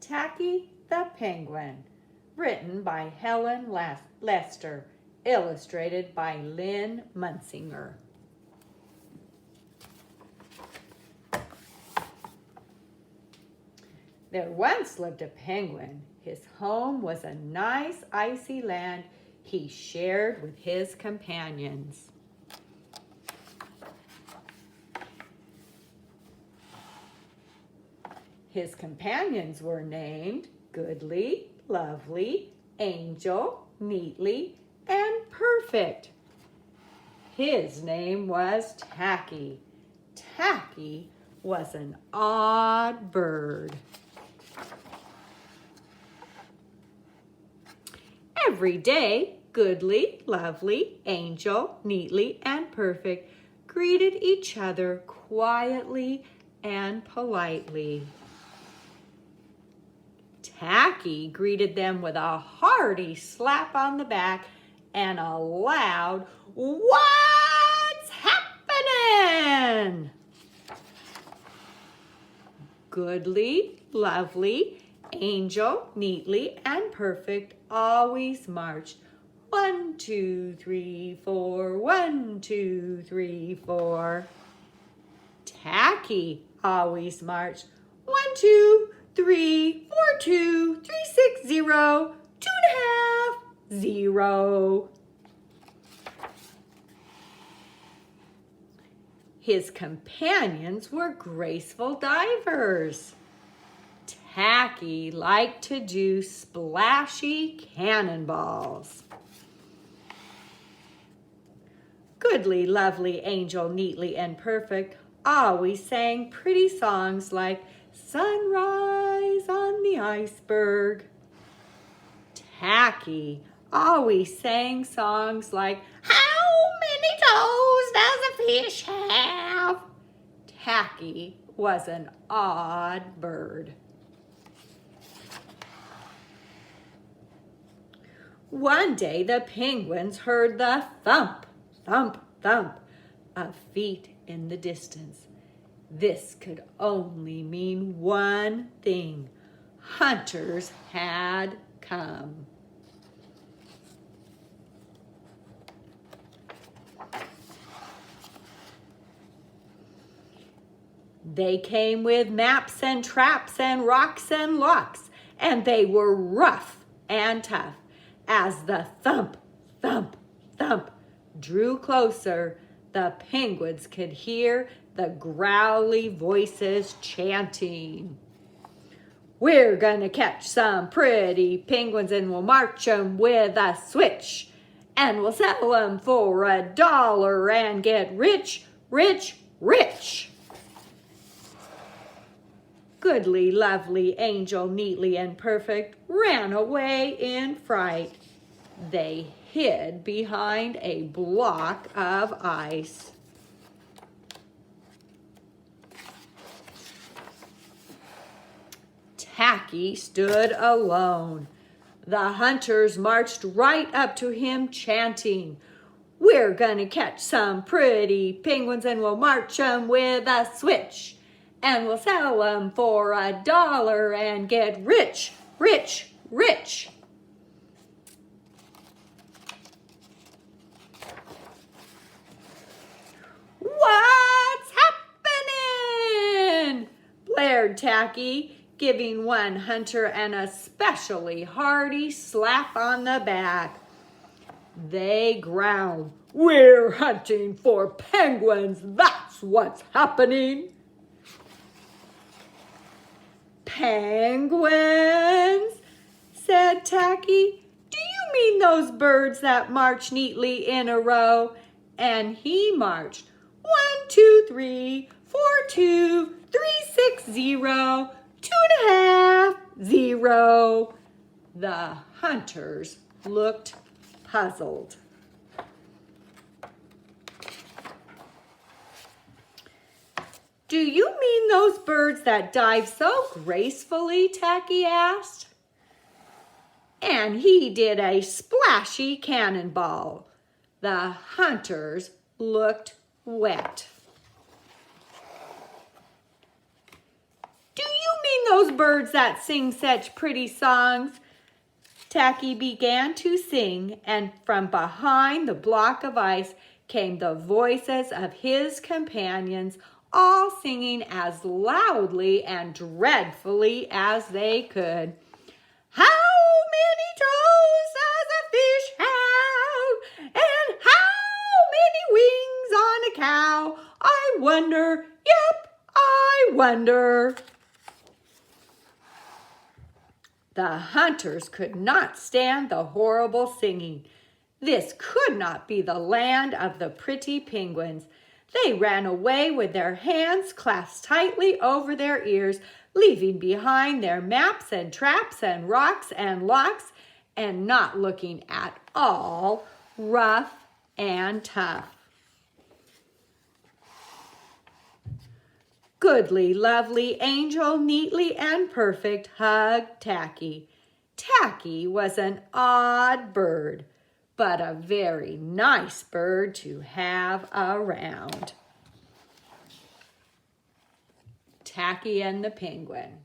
Tacky the Penguin, written by Helen Lester, illustrated by Lynn Munsinger. There once lived a penguin. His home was a nice icy land he shared with his companions. His companions were named Goodly, Lovely, Angel, Neatly, and Perfect. His name was Tacky. Tacky was an odd bird. Every day, Goodly, Lovely, Angel, Neatly, and Perfect greeted each other quietly and politely. Tacky greeted them with a hearty slap on the back and a loud, "What's happening?" Goodly, Lovely, Angel, Neatly, and Perfect always marched 1, 2, 3, 4, 1, 2, 3, 4. Tacky always marched 1, 2, 3, 4, 2, 3, 6, 0, 2.5, 0. His companions were graceful divers. Tacky liked to do splashy cannonballs. Goodly, Lovely, Angel, Neatly, and Perfect always sang pretty songs like Sunrise on the Iceberg. Tacky always sang songs like How many toes does a fish have? Tacky was an odd bird. One day the penguins heard the thump, thump, thump of feet in the distance. This could only mean one thing. Hunters had come. They came with maps and traps and rocks and locks, and they were rough and tough. As the thump, thump, thump drew closer, the penguins could hear the growly voices chanting. We're gonna catch some pretty penguins and we'll march 'em with a switch. And we'll sell 'em for $1 and get rich, rich, rich. Goodly, Lovely, Angel, Neatly, and Perfect ran away in fright. They hid behind a block of ice. Tacky stood alone. The hunters marched right up to him chanting, We're gonna catch some pretty penguins and we'll march 'em with a switch. And we'll sell 'em for $1 and get rich, rich, rich. What's happening? Blared Tacky, giving one hunter an especially hearty slap on the back. They growled, We're hunting for penguins, that's what's happening. Penguins, said Tacky. Do you mean those birds that march neatly in a row? And he marched 1, 2, 3, 4, 2, 3, 6, 0, 2.5, 0. The hunters looked puzzled. Do you mean those birds that dive so gracefully? Tacky asked. And he did a splashy cannonball. The hunters looked wet. those birds that sing such pretty songs?" Tacky began to sing, and from behind the block of ice came the voices of his companions, all singing as loudly and dreadfully as they could. "How many toes does a fish have? And how many wings on a cow? I wonder, yep, I wonder." The hunters could not stand the horrible singing. This could not be the land of the pretty penguins. They ran away with their hands clasped tightly over their ears, leaving behind their maps and traps and rocks and locks, and not looking at all rough and tough. Goodly, lovely angel, neatly and perfect, hugged Tacky. Tacky was an odd bird, but a very nice bird to have around. Tacky and the Penguin.